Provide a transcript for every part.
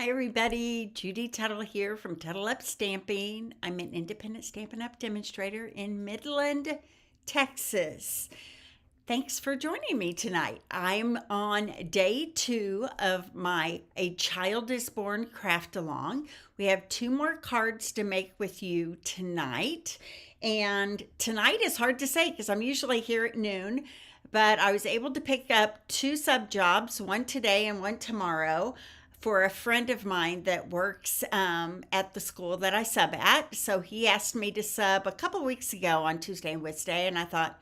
Hi everybody, Judy Tuttle here from Tuttle Up Stamping. I'm an independent Stampin' Up demonstrator in Midland, Texas. Thanks for joining me tonight. I'm on day 2 of my A Child is Born craft along. We have 2 more cards to make with you tonight. And tonight is hard to say because I'm usually here at noon, but I was able to pick up 2 sub jobs, one today and one tomorrow, for a friend of mine that works at the school that I sub at. So he asked me to sub a couple weeks ago on Tuesday and Wednesday, and I thought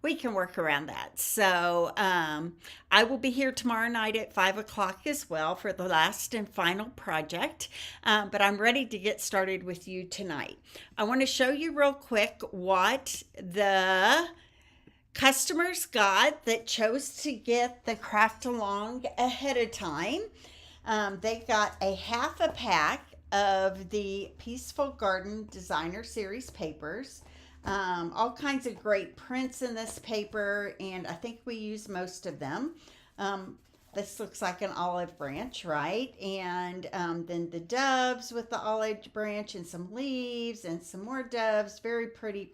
we can work around that. So I will be here tomorrow night at 5 o'clock as well for the last and final project. But I'm ready to get started with you tonight. I want to show you real quick what the customers got that chose to get the craft along ahead of time. They got a half a pack of the Peaceful Garden Designer Series papers. All kinds of great prints in this paper, and I think we use most of them. This looks like an olive branch, right? And then the doves with the olive branch and some leaves and some more doves. Very pretty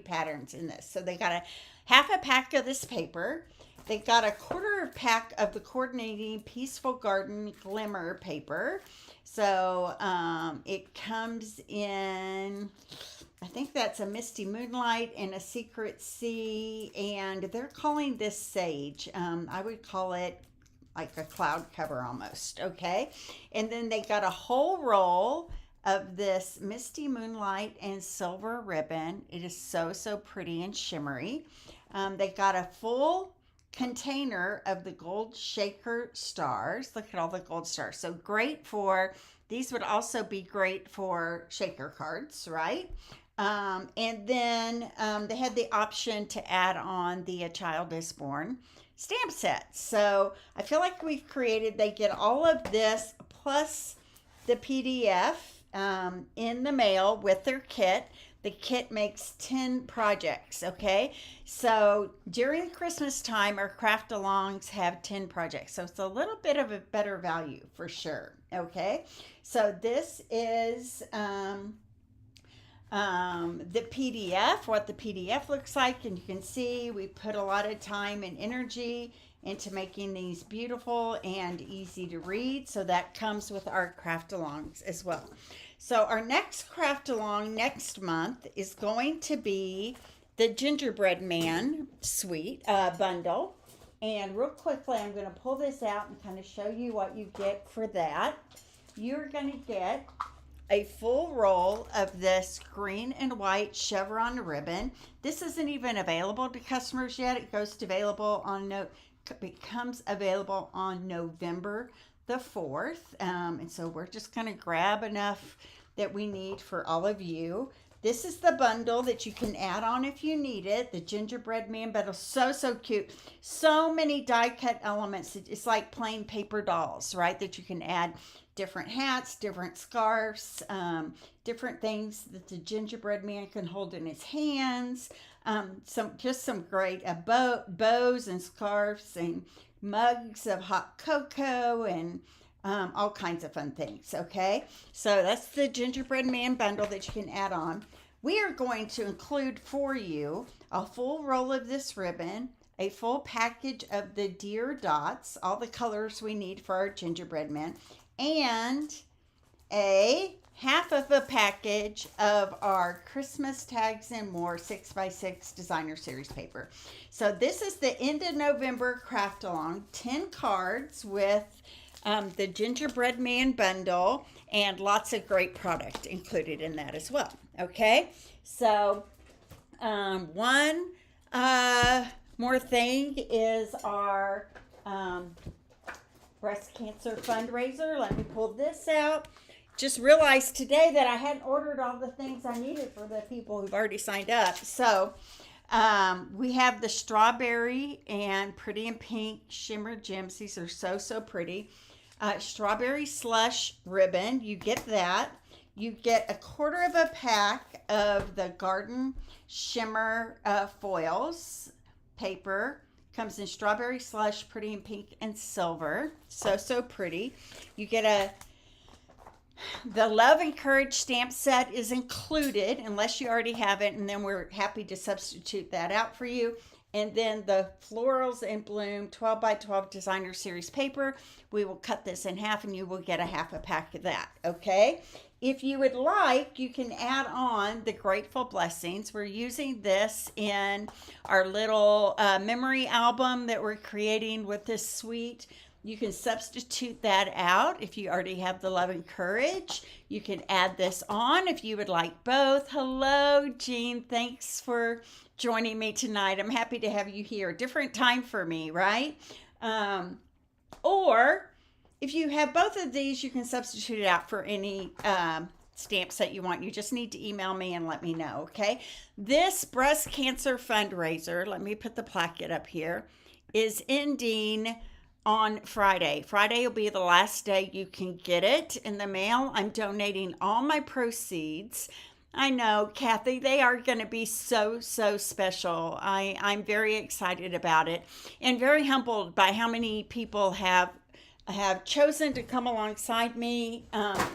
patterns in this. So they got a half a pack of this paper. They got a quarter pack of the coordinating Peaceful Garden Glimmer paper. So it comes in, I think that's a Misty Moonlight and a Secret Sea, and they're calling this Sage. I would call it like a cloud cover almost, okay? And then they got a whole roll of this Misty Moonlight and Silver ribbon. It is so pretty and shimmery. They got a full container of the gold shaker stars. Look at all the gold stars. So great for, these would also be great for shaker cards, right? And then they had the option to add on the A Child is Born stamp set. So I feel like we've created, they get all of this plus the PDF in the mail with their kit. The kit makes 10 projects, okay? So during Christmas time, our craft alongs have 10 projects. So it's a little bit of a better value for sure, okay? So this is the PDF, what the PDF looks like. And you can see we put a lot of time and energy into making these beautiful and easy to read. So that comes with our craft alongs as well. So our next craft along next month is going to be the Gingerbread Man suite bundle. And real quickly, I'm going to pull this out and kind of show you what you get for that. You're going to get a full roll of this green and white chevron ribbon. This isn't even available to customers yet. It goes to available on becomes available on November the 4th. And so we're just going to grab enough that we need for all of you. This is the bundle that you can add on if you need it. The Gingerbread Man bundle, so cute. So many die cut elements. It's like plain paper dolls, right? That you can add different hats, different scarves, different things that the Gingerbread Man can hold in his hands. Some great bows and scarves and mugs of hot cocoa and all kinds of fun things, okay? So that's the Gingerbread Man bundle that you can add on. We are going to include for you a full roll of this ribbon, a full package of the deer dots, all the colors we need for our Gingerbread Man, and a half of a package of our Christmas tags and more 6x6 designer series paper. So this is the end of November craft along, 10 cards with the Gingerbread Man bundle and lots of great product included in that as well. Okay, so one more thing is our breast cancer fundraiser. Let me pull this out. Just realized today that I hadn't ordered all the things I needed for the people who've already signed up. So we have the strawberry and pretty and pink shimmer gems. These are so pretty. Strawberry slush ribbon. You get that. You get a quarter of a pack of the garden shimmer foils paper. Comes in strawberry slush, pretty in pink and silver. So pretty. You get the Love and Courage stamp set is included, unless you already have it, and then we're happy to substitute that out for you. And then the Florals in Bloom 12 by 12 designer series paper. We will cut this in half and you will get a half a pack of that, okay? If you would like, you can add on the Grateful Blessings. We're using this in our little memory album that we're creating with this suite. You can substitute that out if you already have the Love and Courage. You can add this on if you would like both. Hello, Jean. Thanks for joining me tonight. I'm happy to have you here. Different time for me, right? Or if you have both of these, you can substitute it out for any stamps that you want. You just need to email me and let me know, okay? This breast cancer fundraiser, let me put the placket up here, is ending on Friday. Friday will be the last day you can get it in the mail. I'm donating all my proceeds. I know, Kathy, they are going to be so special. I'm very excited about it and very humbled by how many people have chosen to come alongside me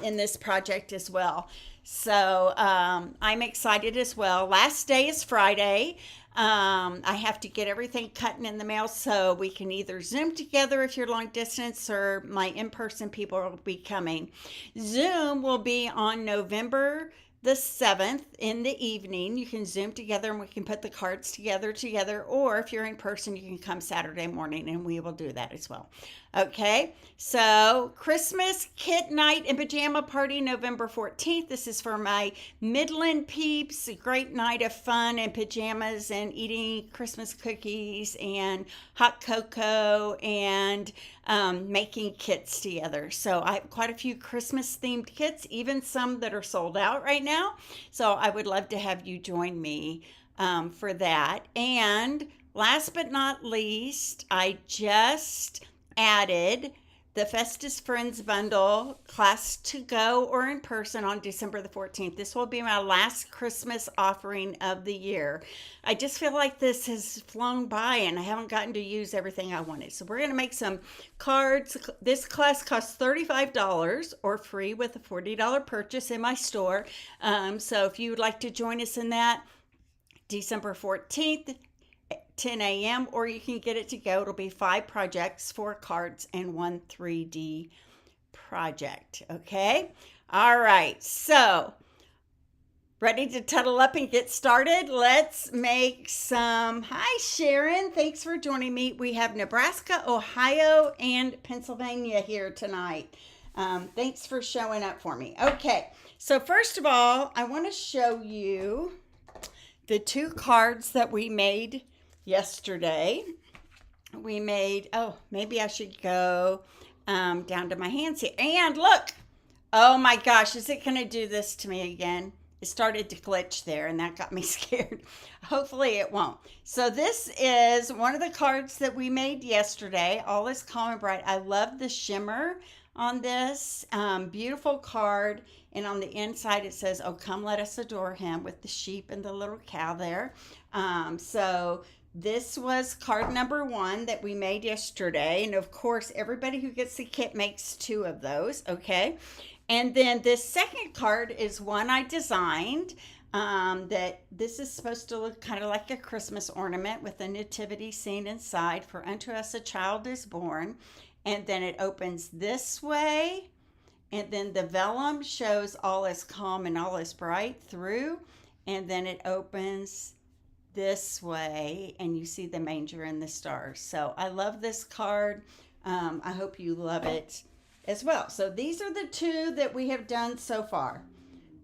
in this project as well. So I'm excited as well. Last day is Friday. I have to get everything cut and in the mail so we can either Zoom together if you're long distance or my in-person people will be coming. Zoom will be on November the 7th in the evening. You can Zoom together and we can put the cards together, or if you're in person, you can come Saturday morning and we will do that as well. Okay, so Christmas kit night and pajama party, November 14th. This is for my Midland peeps. A great night of fun and pajamas and eating Christmas cookies and hot cocoa and making kits together. So I have quite a few Christmas themed kits, even some that are sold out right now. So I would love to have you join me for that. And last but not least, I just added the Festive Friends Bundle, class to go or in person on December the 14th. This will be my last Christmas offering of the year. I just feel like this has flown by and I haven't gotten to use everything I wanted. So we're going to make some cards. This class costs $35 or free with a $40 purchase in my store. So if you would like to join us in that, December 14th, 10 a.m. or you can get it to go. It'll be 5 projects, 4 cards, and 1 3D project. Okay? All right. So, ready to tuddle up and get started? Let's make some. Hi, Sharon. Thanks for joining me. We have Nebraska, Ohio, and Pennsylvania here tonight. Thanks for showing up for me. Okay. So, first of all, I want to show you the 2 cards that we made yesterday. We made, maybe I should go down to my hands here. And look, oh my gosh, is it going to do this to me again? It started to glitch there and that got me scared. Hopefully it won't. So this is one of the cards that we made yesterday. All is calm and bright. I love the shimmer on this. Beautiful card. And on the inside it says, "Oh, come let us adore him," with the sheep and the little cow there. So this was card number 1 that we made yesterday. And of course, everybody who gets the kit makes 2 of those, okay? And then this second card is one I designed. That this is supposed to look kind of like a Christmas ornament with a nativity scene inside. "For unto us a child is born." And then it opens this way. And then the vellum shows "all is calm and all is bright" through. And then it opens this way and you see the manger and the stars. So I love this card. I hope you love it as well. So these are the 2 that we have done so far.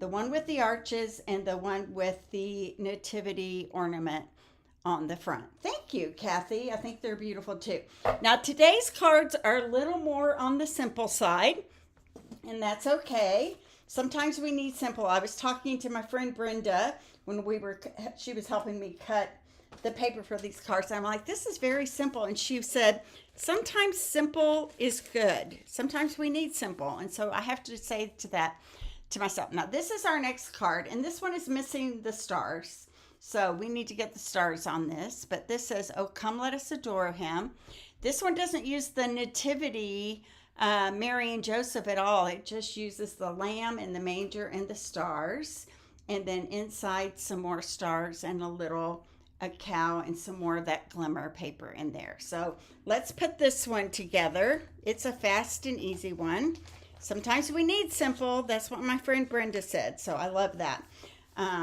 The one with the arches and the one with the nativity ornament on the front. Thank you, Kathy. I think they're beautiful too. Now today's cards are a little more on the simple side, and that's okay. Sometimes we need simple. I was talking to my friend Brenda when she was helping me cut the paper for these cards. I'm like, this is very simple. And she said, sometimes simple is good. Sometimes we need simple. And so I have to say to myself. Now, this is our next card. And this one is missing the stars. So we need to get the stars on this, but this says, "Oh, come let us adore him." This one doesn't use the nativity, Mary and Joseph at all. It just uses the lamb and the manger and the stars. And then inside some more stars and a cow and some more of that glimmer paper in there. So let's put this one together. It's a fast and easy one. Sometimes we need simple. That's what my friend Brenda said. So I love that.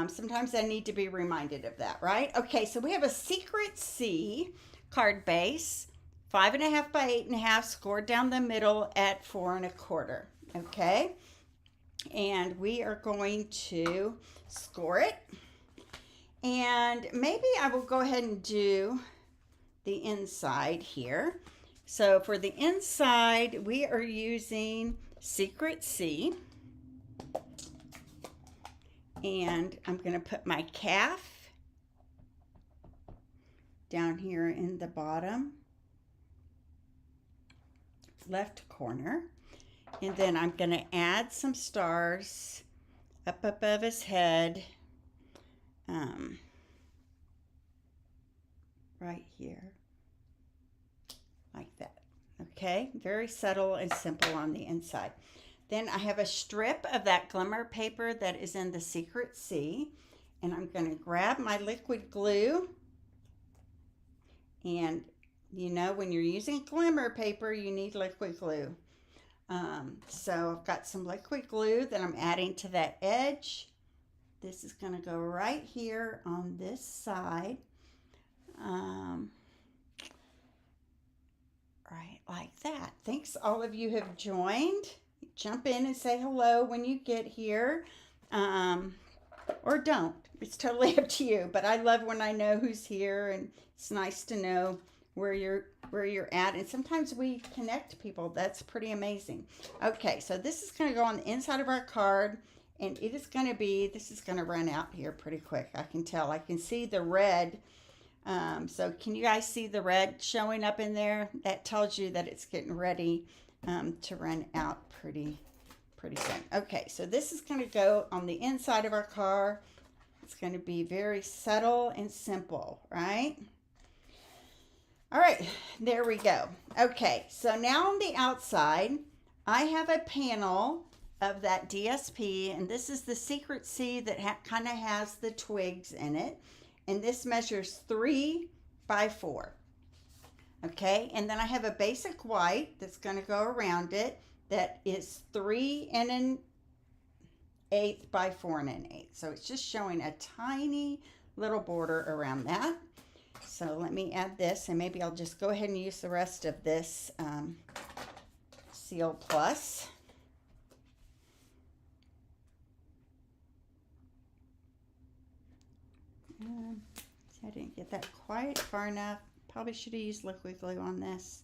Sometimes I need to be reminded of that, right? Okay, so we have a Secret C card base, 5.5 by 8.5, scored down the middle at 4 1/4. Okay, and we are going to score it. And maybe I will go ahead and do the inside here. So for the inside, we are using Secret C. And I'm going to put my calf down here in the bottom left corner. And then I'm going to add some stars up above his head, right here, like that. Okay, very subtle and simple on the inside. Then I have a strip of that glimmer paper that is in the Secret C, and I'm going to grab my liquid glue. And you know, when you're using glimmer paper, you need liquid glue. So I've got some liquid glue that I'm adding to that edge. This is going to go right here on this side. Right like that. Thanks, all of you have joined. Jump in and say hello when you get here, or don't. It's totally up to you. But I love when I know who's here, and it's nice to know where you're at. And sometimes we connect people. That's pretty amazing. Okay, so this is going to go on the inside of our card, and it is going to be. This is going to run out here pretty quick. I can tell. I can see the red. So can you guys see the red showing up in there? That tells you that it's getting ready to run out pretty soon. Okay, so this is going to go on the inside of our car. It's going to be very subtle and simple, right? All right, there we go. Okay, so now on the outside, I have a panel of that DSP, and this is the Secret C that kind of has the twigs in it. And this measures 3 by 4. Okay, and then I have a basic white that's going to go around it that is 3 1/8 by 4 1/8. So it's just showing a tiny little border around that. So let me add this, and maybe I'll just go ahead and use the rest of this Seal Plus. I didn't get that quite far enough. Probably should have used liquid glue on this.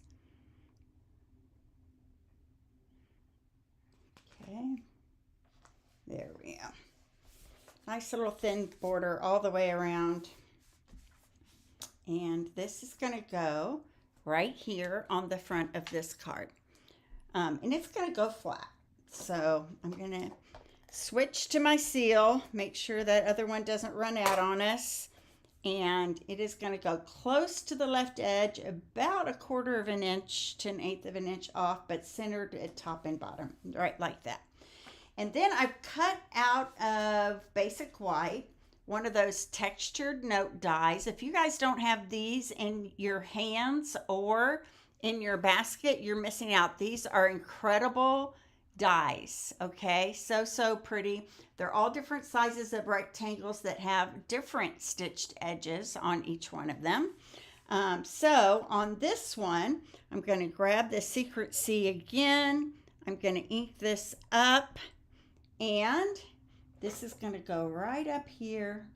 Okay, there we go. Nice little thin border all the way around. And this is going to go right here on the front of this card. And it's going to go flat. So I'm going to switch to my seal, make sure that other one doesn't run out on us. And it is going to go close to the left edge, about 1/4 of an inch to 1/8 of an inch off, but centered at top and bottom, right like that. And then I've cut out of basic white one of those textured note dies. If you guys don't have these in your hands or in your basket, you're missing out. These are incredible dies. Okay, so pretty. They're all different sizes of rectangles that have different stitched edges on each one of them. So on this one, I'm going to grab the Secret C again. I'm going to ink this up, and this is going to go right up here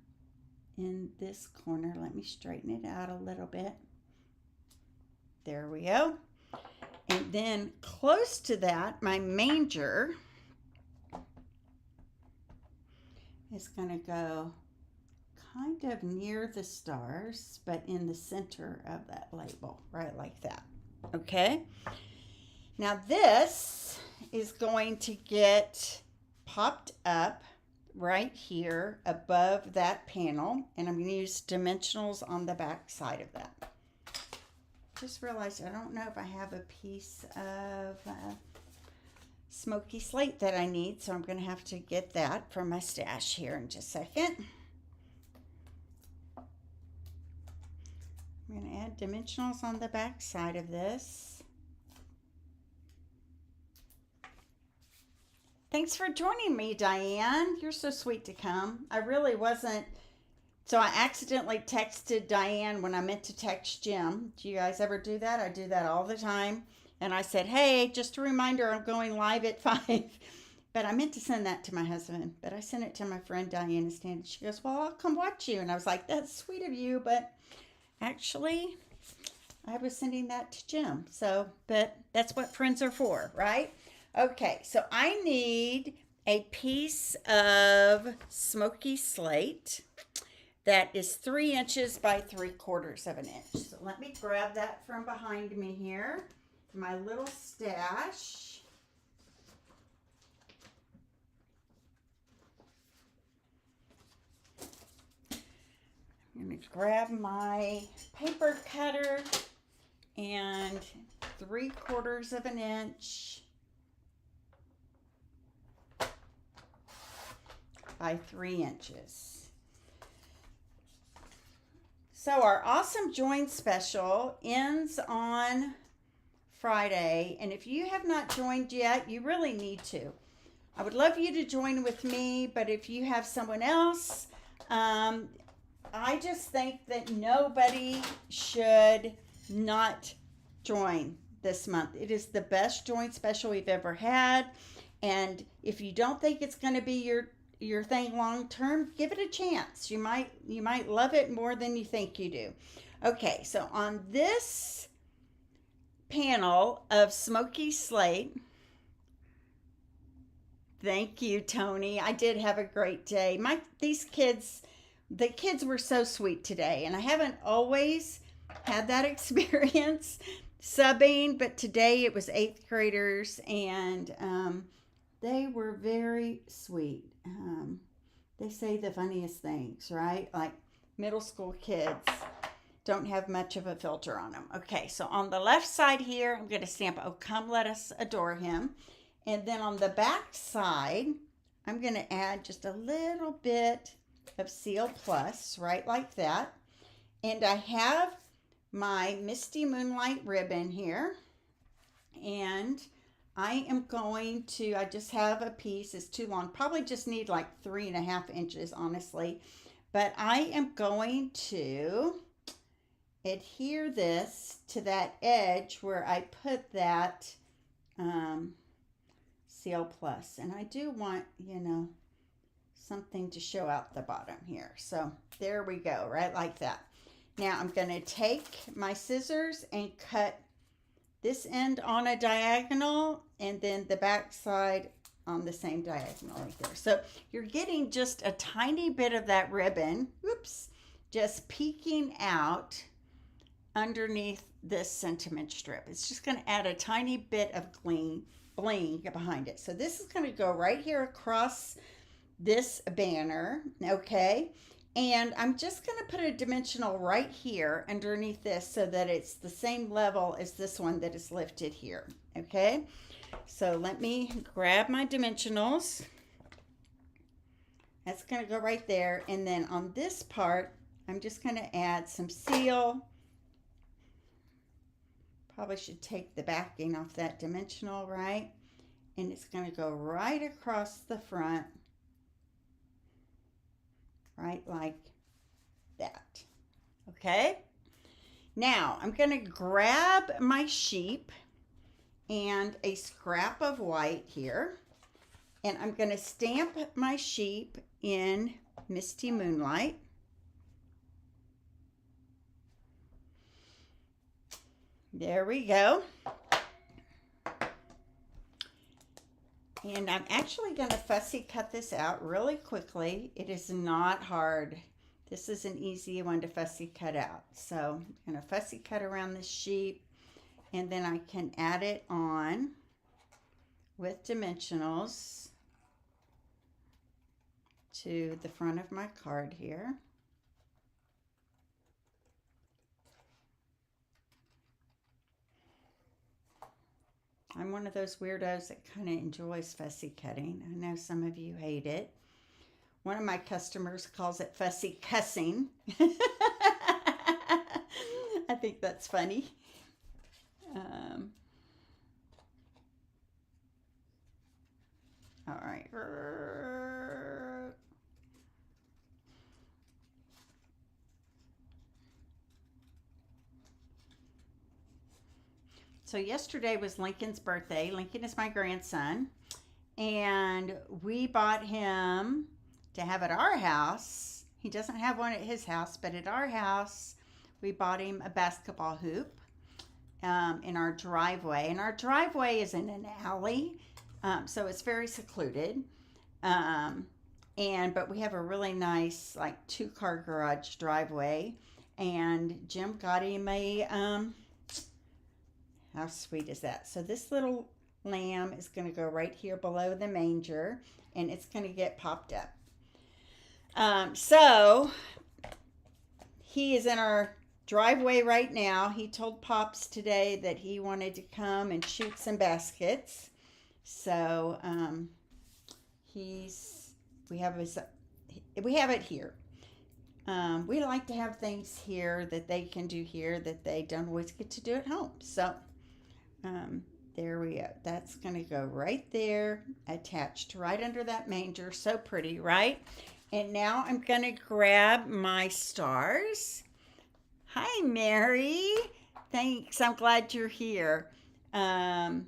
in this corner. Let me straighten it out a little bit. There we go. And then close to that, my manger is going to go kind of near the stars, but in the center of that label, right like that. Okay. Now this is going to get popped up right here above that panel, and I'm going to use dimensionals on the back side of that. Just realized I don't know if I have a piece of smoky slate that I need, so I'm going to have to get that from my stash here in just a second. I'm going to add dimensionals on the back side of this. Thanks for joining me, Diane. You're so sweet to come. I really wasn't. So I accidentally texted Diane when I meant to text Jim. Do you guys ever do that? I do that all the time. And I said, hey, just a reminder, I'm going live at 5. But I meant to send that to my husband. But I sent it to my friend Diane instead. She goes, well, I'll come watch you. And I was like, that's sweet of you. But actually, I was sending that to Jim. So, but that's what friends are for, right? Okay, so I need a piece of smoky slate that is 3 inches by 3/4 of an inch. So let me grab that from behind me here, my little stash. I'm going to grab my paper cutter and 3/4 of an inch by 3 inches. So our awesome join special ends on Friday, and if you have not joined yet, you really need to. I would love you to join with me, but if you have someone else, I just think that nobody should not join this month. It is the best join special we've ever had, and if you don't think it's going to be your thing long term, give it a chance. You might love it more than you think you do. Okay, so on this panel of smoky slate, thank you, Tony. I did have a great day. The kids were so sweet today, and I haven't always had that experience subbing, but today it was 8th graders, and they were very sweet. They say the funniest things, right? Like middle school kids don't have much of a filter on them. Okay, so on the left side here, I'm going to stamp, oh, come let us adore him. And then on the back side, I'm going to add just a little bit of Seal Plus, right like that. And I have my Misty Moonlight ribbon here. And I am going to, I just have a piece, it's too long, probably just need like 3.5 inches, honestly. But I am going to adhere this to that edge where I put that Seal Plus. And I do want, something to show out the bottom here. So there we go, right like that. Now I'm going to take my scissors and cut this end on a diagonal and then the back side on the same diagonal right there. So you're getting just a tiny bit of that ribbon, just peeking out underneath this sentiment strip. It's just going to add a tiny bit of bling behind it. So this is going to go right here across this banner, okay? And I'm just going to put a dimensional right here underneath this so that it's the same level as this one that is lifted here, okay? So let me grab my dimensionals. That's going to go right there. And then on this part, I'm just going to add some seal. Probably should take the backing off that dimensional, right? And it's going to go right across the front. Right like that. Okay. Now I'm going to grab my sheep and a scrap of white here, and I'm going to stamp my sheep in Misty Moonlight. There we go. And I'm actually going to fussy cut this out really quickly. It is not hard. This is an easy one to fussy cut out. So I'm going to fussy cut around this sheep, and then I can add it on with dimensionals to the front of my card here. I'm one of those weirdos that kind of enjoys fussy cutting. I know some of you hate it. One of my customers calls it fussy cussing. I think that's funny. All right. So yesterday was Lincoln's birthday. Lincoln is my grandson. And we bought him to have at our house. He doesn't have one at his house, but at our house, we bought him a basketball hoop in our driveway. And our driveway is in an alley, so it's very secluded. But we have a really nice, like, 2-car garage driveway. And Jim got him a, how sweet is that? So this little lamb is going to go right here below the manger, and it's going to get popped up. So he is in our driveway right now. He told Pops today that he wanted to come and shoot some baskets. So we have it here. We like to have things here that they can do here that they don't always get to do at home. So there we go. That's going to go right there, attached right under that manger. So pretty, right? And now I'm going to grab my stars. Hi, Mary. Thanks. I'm glad you're here. I'm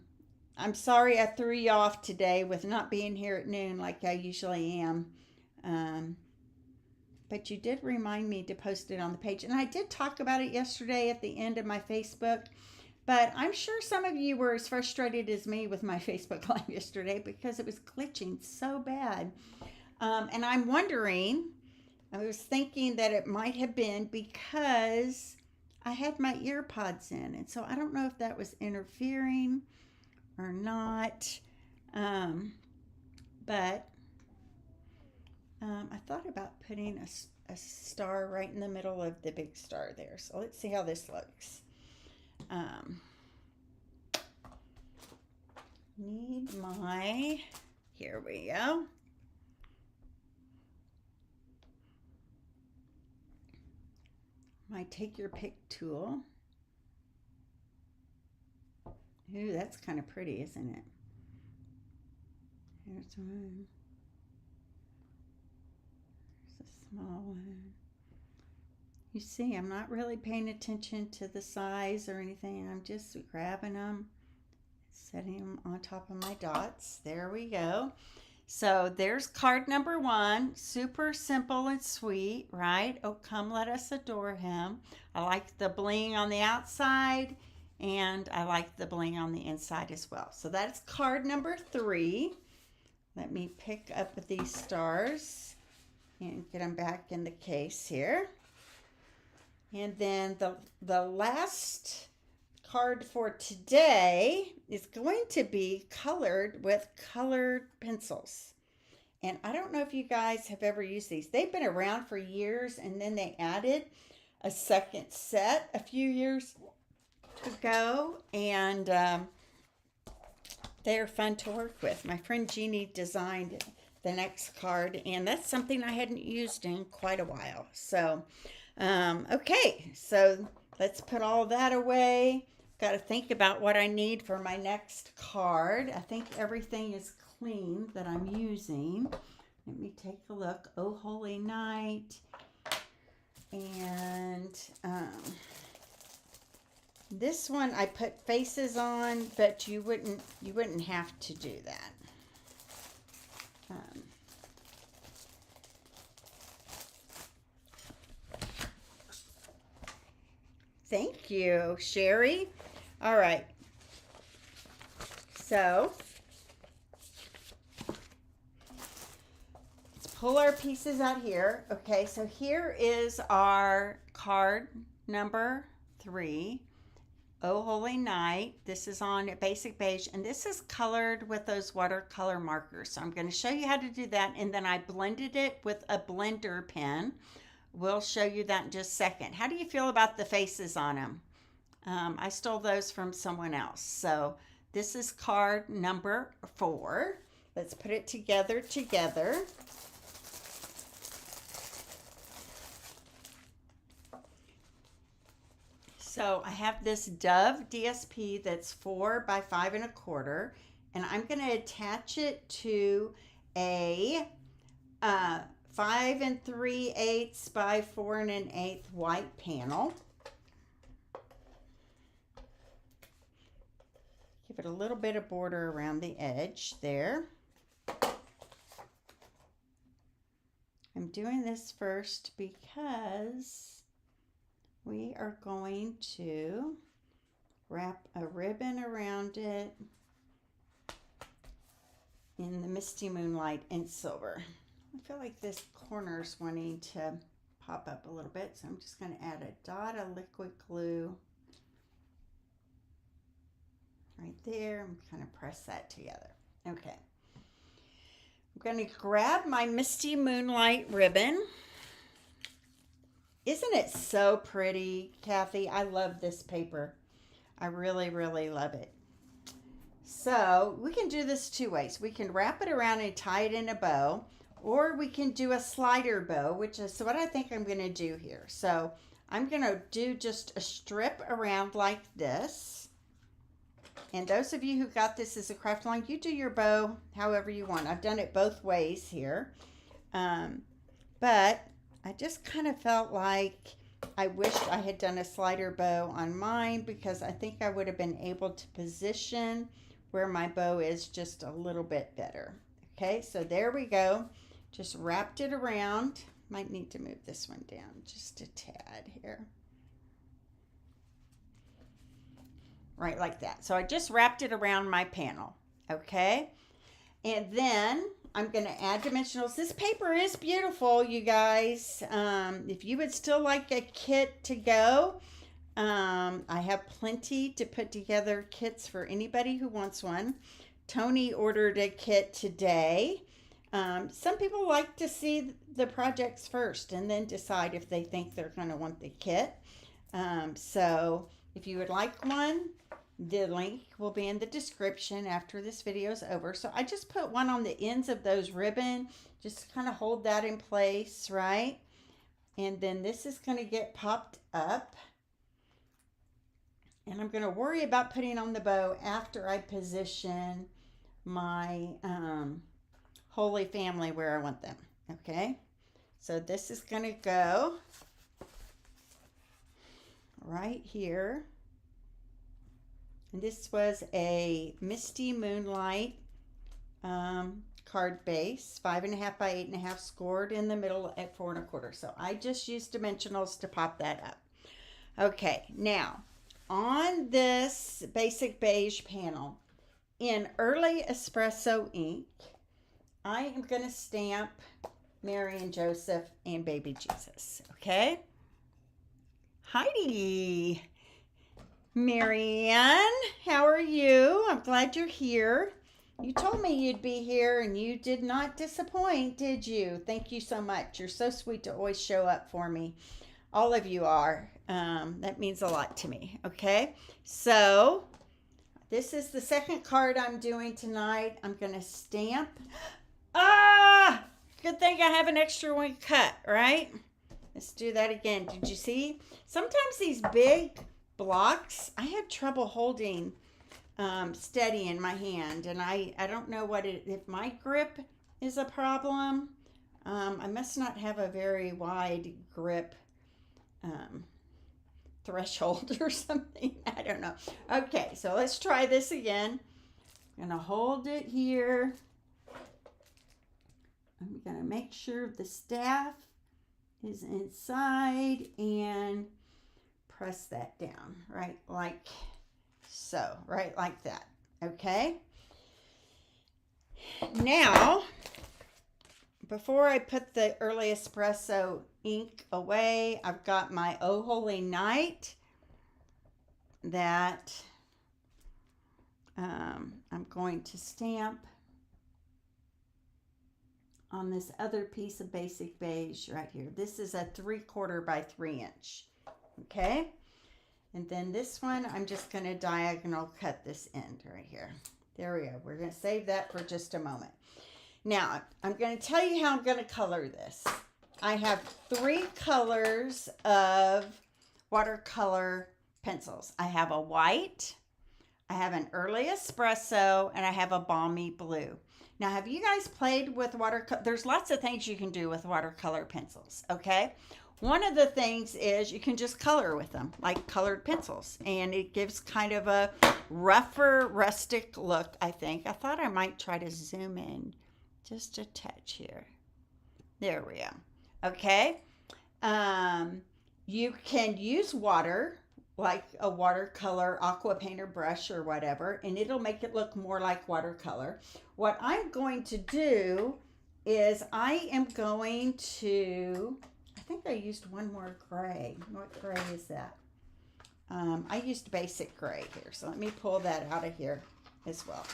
sorry I threw you off today with not being here at noon like I usually am. But you did remind me to post it on the page. And I did talk about it yesterday at the end of my Facebook. But I'm sure some of you were as frustrated as me with my Facebook Live yesterday because it was glitching so bad. And I'm wondering, I was thinking that it might have been because I had my ear pods in. And so I don't know if that was interfering or not. But I thought about putting a star right in the middle of the big star there. So let's see how this looks. Need my, here we go. My take your pick tool. Ooh, that's kind of pretty, isn't it? Here's one. There's a small one. You see, I'm not really paying attention to the size or anything. I'm just grabbing them, setting them on top of my dots. There we go. So there's card number 1. Super simple and sweet, right? Oh, come let us adore him. I like the bling on the outside, and I like the bling on the inside as well. So that's card number 3. Let me pick up these stars and get them back in the case here. And then the last card for today is going to be colored with colored pencils. And I don't know if you guys have ever used these. They've been around for years, and then they added a second set a few years ago. And they're fun to work with. My friend Jeannie designed the next card, and that's something I hadn't used in quite a while. So okay, so let's put all that away. Got to think about what I need for my next card. I think everything is clean that I'm using. Let me take a look. Oh, Holy Night. And this one I put faces on, but you wouldn't have to do that. Thank you, Sherry. All right. So let's pull our pieces out here. Okay, so here is our card number 3. Oh Holy Night. This is on basic beige, and this is colored with those watercolor markers. So I'm going to show you how to do that, and then I blended it with a blender pen. We'll show you that in just a second. How do you feel about the faces on them? I stole those from someone else. So this is card number 4. Let's put it together. So I have this Dove DSP that's 4 by 5 1/4, and I'm going to attach it to a 5 3/8 by 4 1/8 white panel. Give it a little bit of border around the edge there. I'm doing this first because we are going to wrap a ribbon around it in the Misty Moonlight in silver. I feel like this corner's wanting to pop up a little bit, so I'm just going to add a dot of liquid glue right there and kind of press that together. Okay. I'm going to grab my Misty Moonlight ribbon. Isn't it so pretty, Kathy? I love this paper. I really, really love it. So we can do this 2 ways. We can wrap it around and tie it in a bow, or we can do a slider bow, which is what I think I'm going to do here. So I'm going to do just a strip around like this. And those of you who got this as a craft line, you do your bow however you want. I've done it both ways here. But I just kind of felt like I wished I had done a slider bow on mine, because I think I would have been able to position where my bow is just a little bit better. Okay, so there we go. Just wrapped it around. Might need to move this one down just a tad here. Right like that. So I just wrapped it around my panel. Okay, and then I'm going to add dimensionals. This paper is beautiful, you guys. If you would still like a kit to go, I have plenty to put together kits for anybody who wants one. Tony ordered a kit today. Some people like to see the projects first and then decide if they think they're going to want the kit. So if you would like one, the link will be in the description after this video is over. So I just put one on the ends of those ribbon, just kind of hold that in place, right? And then this is going to get popped up. And I'm going to worry about putting on the bow after I position my Holy Family where I want them. Okay, so this is going to go right here. And this was a Misty Moonlight card base, 5 1/2 by 8 1/2, scored in the middle at 4 1/4. So I just used dimensionals to pop that up. Okay, now on this basic beige panel in early espresso ink, I am going to stamp Mary and Joseph and baby Jesus. Okay, Heidi. Marianne, how are you? I'm glad you're here. You told me you'd be here and you did not disappoint, did you? Thank you so much. You're so sweet to always show up for me. All of you are. That means a lot to me. Okay, so this is the second card I'm doing tonight. I'm going to stamp. Good thing I have an extra one cut, right? Let's do that again. Did you see? Sometimes these big blocks, I have trouble holding steady in my hand, and I don't know if my grip is a problem. I must not have a very wide grip threshold or something. I don't know. Okay, so let's try this again. I'm gonna hold it here. I'm gonna make sure the staff is inside and press that down right like so, right like that. Okay, now before I put the early espresso ink away, I've got my Oh Holy Night that I'm going to stamp on this other piece of basic beige right here. This is a 3/4 by 3 inch. Okay. And then this one, I'm just going to diagonal cut this end right here. There we go. We're going to save that for just a moment. Now, I'm going to tell you how I'm going to color this. I have 3 colors of watercolor pencils. I have a white, I have an early espresso, and I have a balmy blue. Now, have you guys played with watercolor? There's lots of things you can do with watercolor pencils, okay? One of the things is you can just color with them, like colored pencils, and it gives kind of a rougher, rustic look, I think. I thought I might try to zoom in just a touch here. There we go. Okay. You can use water, like a watercolor aqua painter brush or whatever, and it'll make it look more like watercolor. What I'm going to do is I am going to, I think I used one more gray. What gray is that? I used basic gray here, so let me pull that out of here as well.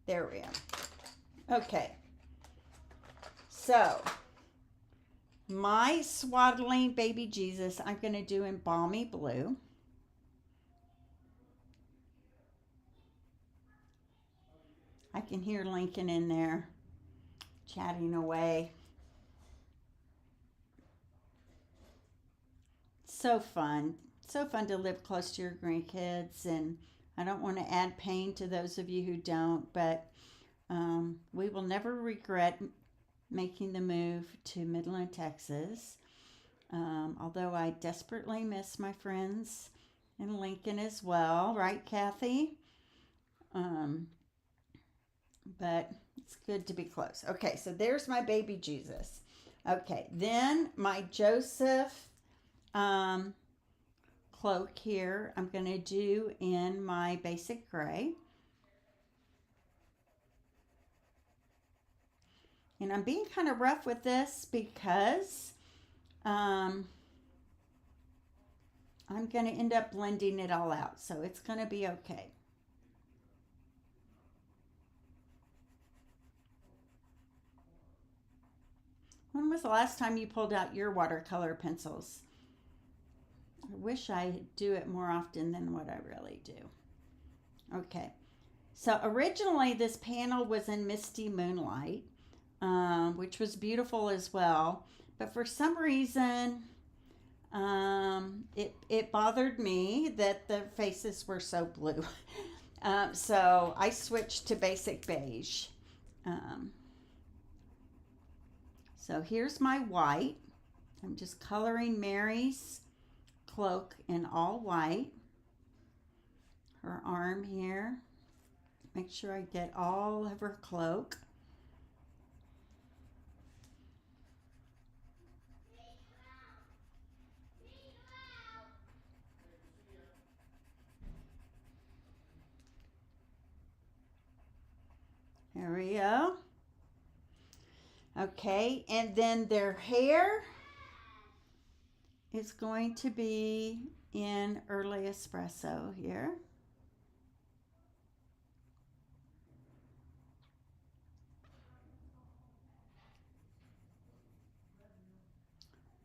There we go. Okay. So, my swaddling baby Jesus, I'm going to do in balmy blue. I can hear Lincoln in there chatting away. So fun. So fun to live close to your grandkids, and I don't want to add pain to those of you who don't, but we will never regret making the move to Midland, Texas. Although I desperately miss my friends in Lincoln as well, right, Kathy? But it's good to be close. Okay, so there's my baby Jesus. Okay, then my Joseph cloak here, I'm going to do in my basic gray. And I'm being kind of rough with this because I'm going to end up blending it all out. So it's going to be okay. When was the last time you pulled out your watercolor pencils? I wish I do it more often than what I really do. Okay. So originally this panel was in Misty Moonlight, which was beautiful as well. But for some reason, it bothered me that the faces were so blue. So I switched to basic beige. So here's my white. I'm just coloring Mary's cloak in all white. Her arm here. Make sure I get all of her cloak. There we go. Okay, and then their hair is going to be in early espresso here.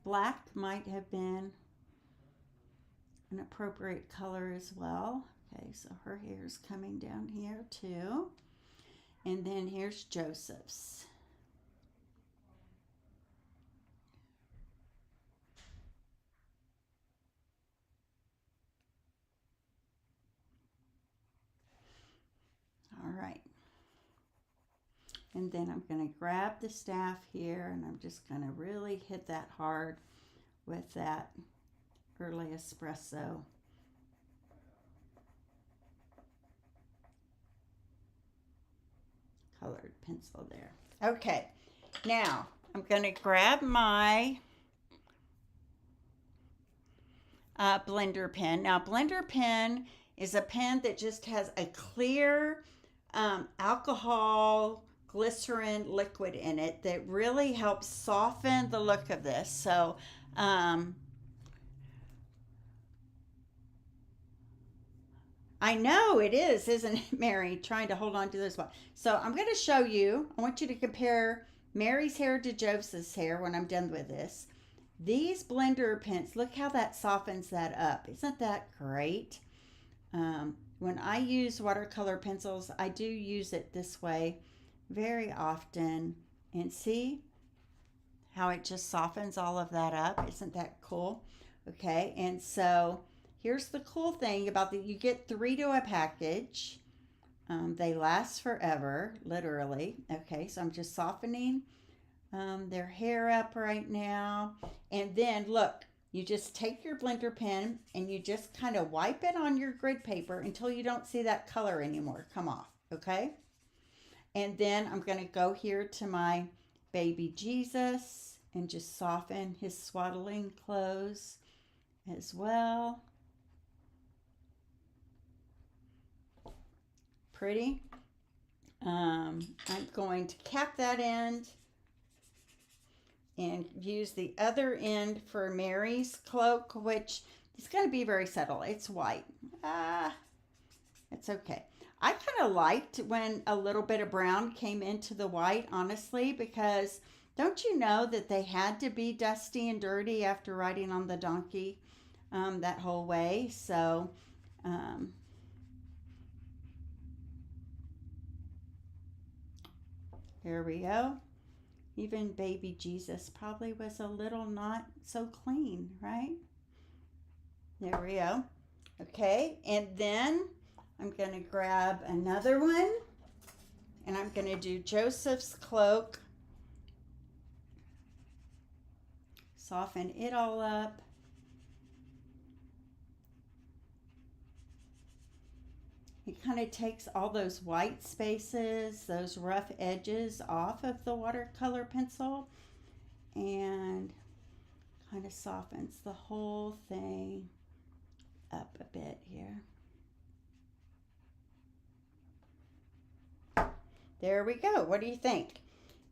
Black might have been an appropriate color as well. Okay, so her hair is coming down here too. And then here's Joseph's. All right. And then I'm going to grab the staff here and I'm just going to really hit that hard with that early espresso. Colored pencil there. Okay, now I'm going to grab my blender pen. Now, blender pen is a pen that just has a clear alcohol glycerin liquid in it that really helps soften the look of this. So I know it is, isn't it, Mary? Trying to hold on to this one. So I'm going to show you. I want you to compare Mary's hair to Joseph's hair when I'm done with this. These blender pens, look how that softens that up. Isn't that great? When I use watercolor pencils, I do use it this way very often. And see how it just softens all of that up? Isn't that cool? Okay, and so here's the cool thing about that you get 3 to a package. They last forever, literally. Okay, so I'm just softening their hair up right now. And then look, you just take your blender pen and you just kind of wipe it on your grid paper until you don't see that color anymore come off, okay? And then I'm going to go here to my baby Jesus and just soften his swaddling clothes as well. Pretty. I'm going to cap that end and use the other end for Mary's cloak, which is going to be very subtle. It's white. It's okay. I kind of liked when a little bit of brown came into the white, honestly, because don't you know that they had to be dusty and dirty after riding on the donkey that whole way? So, here we go. Even baby Jesus probably was a little not so clean, right? There we go. Okay, and then I'm going to grab another one and I'm going to do Joseph's cloak. Soften it all up. It kind of takes all those white spaces, those rough edges off of the watercolor pencil and kind of softens the whole thing up a bit here. There we go. What do you think?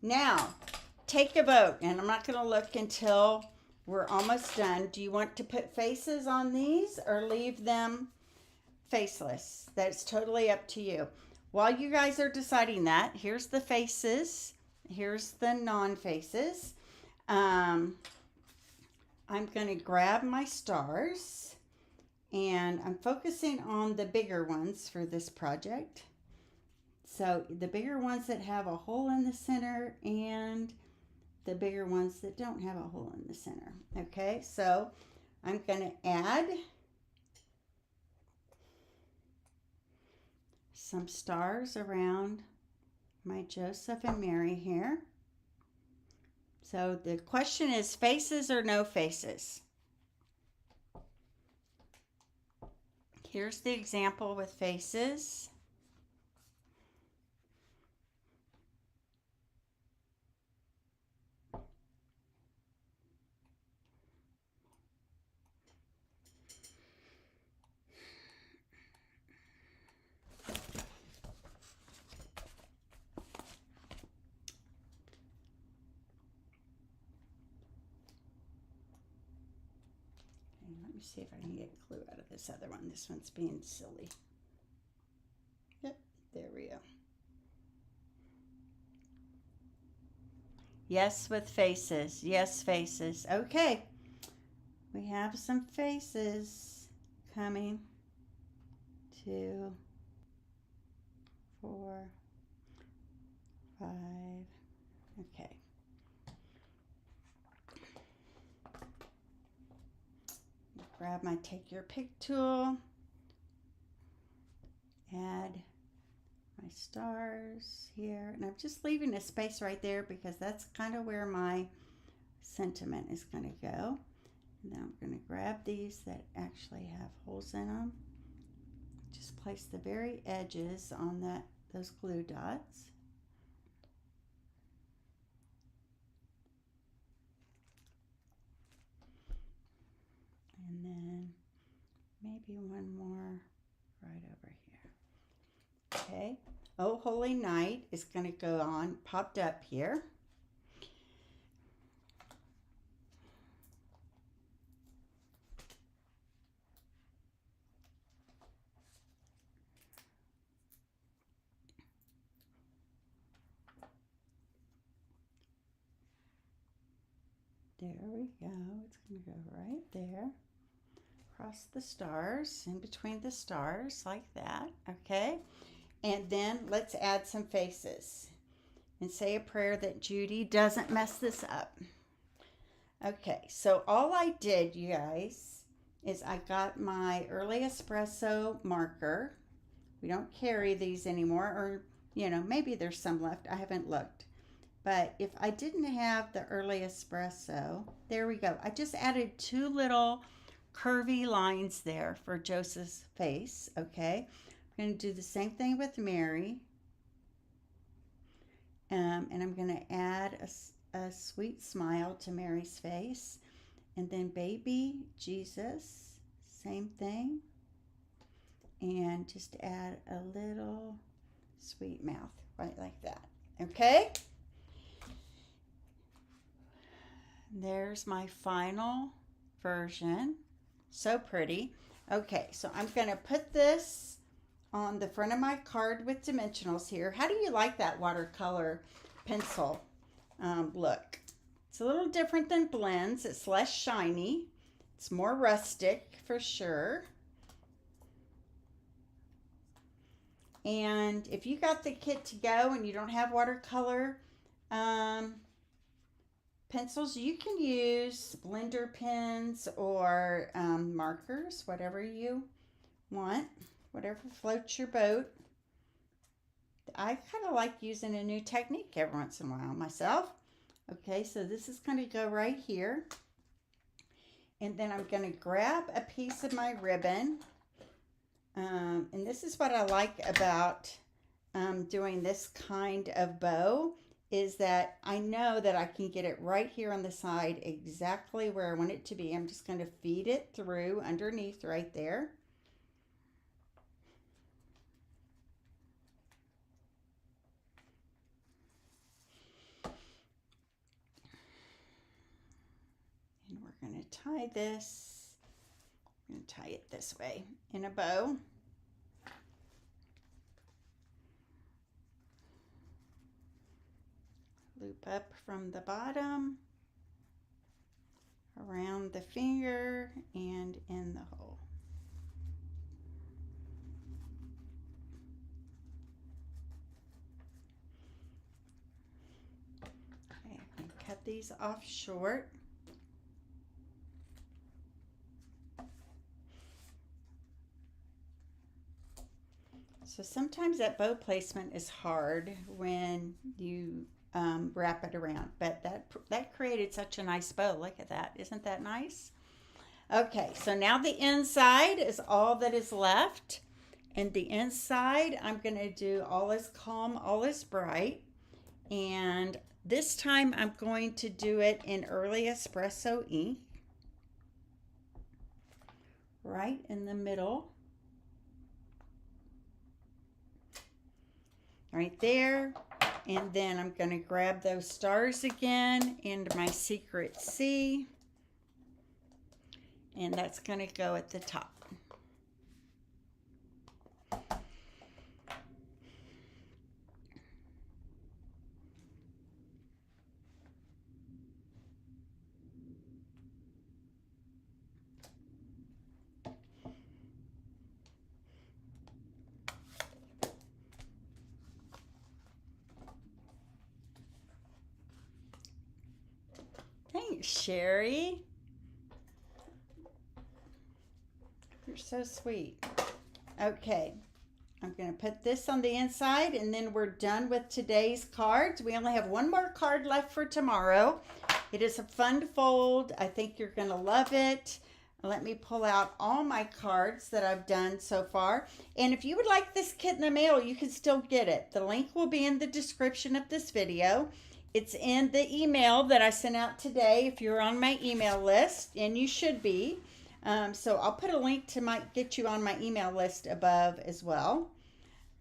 Now, take a vote, and I'm not going to look until we're almost done. Do you want to put faces on these or leave them faceless? That's totally up to you. While you guys are deciding that, here's the faces. Here's the non-faces. I'm going to grab my stars, and I'm focusing on the bigger ones for this project. So the bigger ones that have a hole in the center and the bigger ones that don't have a hole in the center. Okay, so I'm going to add some stars around my Joseph and Mary here. So the question is faces or no faces? Here's the example with faces. Let me see if I can get glue out of this other one. This one's being silly. Yep, there we go. Yes, with faces. Yes, faces. Okay, we have some faces coming. 2, 4, 5. Okay. Grab my take your pick tool, add my stars here, and I'm just leaving a space right there because that's kind of where my sentiment is going to go. And then I'm going to grab these that actually have holes in them. Just place the very edges on those glue dots. And then maybe one more right over here. Okay. Oh Holy Night is going to go on, popped up here. There we go. It's going to go right there. Across the stars, in between the stars, like that. Okay. And then let's add some faces. And say a prayer that Judy doesn't mess this up. Okay, so all I did, you guys, is I got my early espresso marker. We don't carry these anymore, or, maybe there's some left. I haven't looked. But if I didn't have the early espresso, there we go. I just added 2 little curvy lines there for Joseph's face, okay? I'm going to do the same thing with Mary. And I'm going to add a sweet smile to Mary's face. And then baby Jesus, same thing. And just add a little sweet mouth, right like that. Okay? There's my final version. So pretty. Okay, so I'm going to put this on the front of my card with dimensionals here. How do you like that watercolor pencil look? It's a little different than blends. It's less shiny. It's more rustic for sure. And if you got the kit to go and you don't have watercolor pencils, you can use blender pens or markers, whatever you want. Whatever floats your boat. I kind of like using a new technique every once in a while myself. Okay, so this is going to go right here. And then I'm going to grab a piece of my ribbon. And this is what I like about doing this kind of bow, is that I know that I can get it right here on the side exactly where I want it to be. I'm just going to feed it through underneath right there. And we're going to tie this. I'm going to tie it this way in a bow. Loop up from the bottom, around the finger, and in the hole. Okay, I'm going to cut these off short. So sometimes that bow placement is hard when you wrap it around, but that created such a nice bow. Look at that. Isn't that nice? Okay, so now the inside is all that is left. And the inside, I'm going to do All Is Calm, All Is Bright. And this time I'm going to do it in early espresso ink. Right in the middle. Right there. And then I'm going to grab those stars again into my secret C. And that's going to go at the top. Thanks, Sherry. You're so sweet. Okay, I'm going to put this on the inside, and then we're done with today's cards. We only have one more card left for tomorrow. It is a fun fold. I think you're going to love it. Let me pull out all my cards that I've done so far. And if you would like this kit in the mail, you can still get it. The link will be in the description of this video. It's in the email that I sent out today if you're on my email list, and you should be. So I'll put a link to get you on my email list above as well.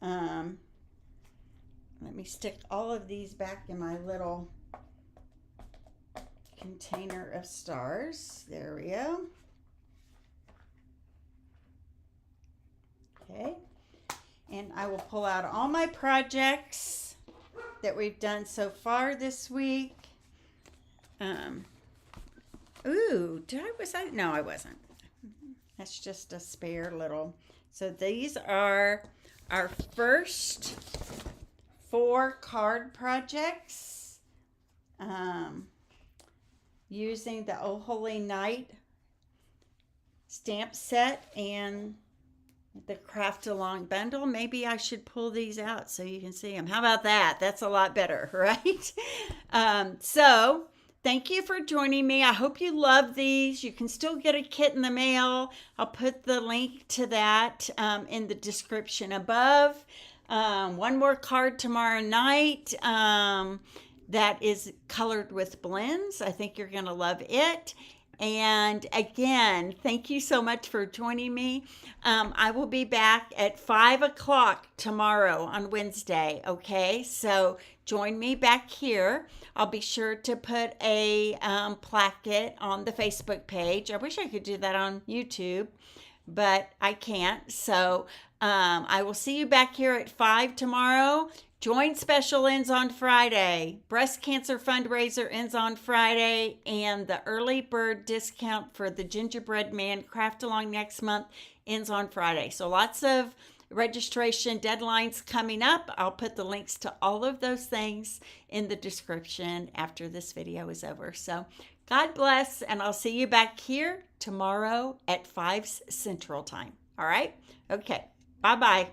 Let me stick all of these back in my little container of stars. There we go. Okay. And I will pull out all my projects that we've done so far this week. Ooh, was I? No, I wasn't. That's just a spare little. So these are our first 4 card projects. Using the Oh Holy Night stamp set and the Craft Along bundle. Maybe I should pull these out so you can see them. How about that? That's a lot better, right? So thank you for joining me. I hope you love these. You can still get a kit in the mail. I'll put the link to that in the description above. One more card tomorrow night that is colored with blends. I think you're going to love it. And again, thank you so much for joining me. I will be back at 5 o'clock tomorrow on Wednesday. Okay, so join me back here. I'll be sure to put a placket on the Facebook page. I wish I could do that on YouTube, but I can't. So I will see you back here at 5 tomorrow. Joint special ends on Friday. Breast cancer fundraiser ends on Friday. And the early bird discount for the Gingerbread Man Craft Along next month ends on Friday. So lots of registration deadlines coming up. I'll put the links to all of those things in the description after this video is over. So God bless, and I'll see you back here tomorrow at 5 Central Time. All right? Okay. Bye-bye.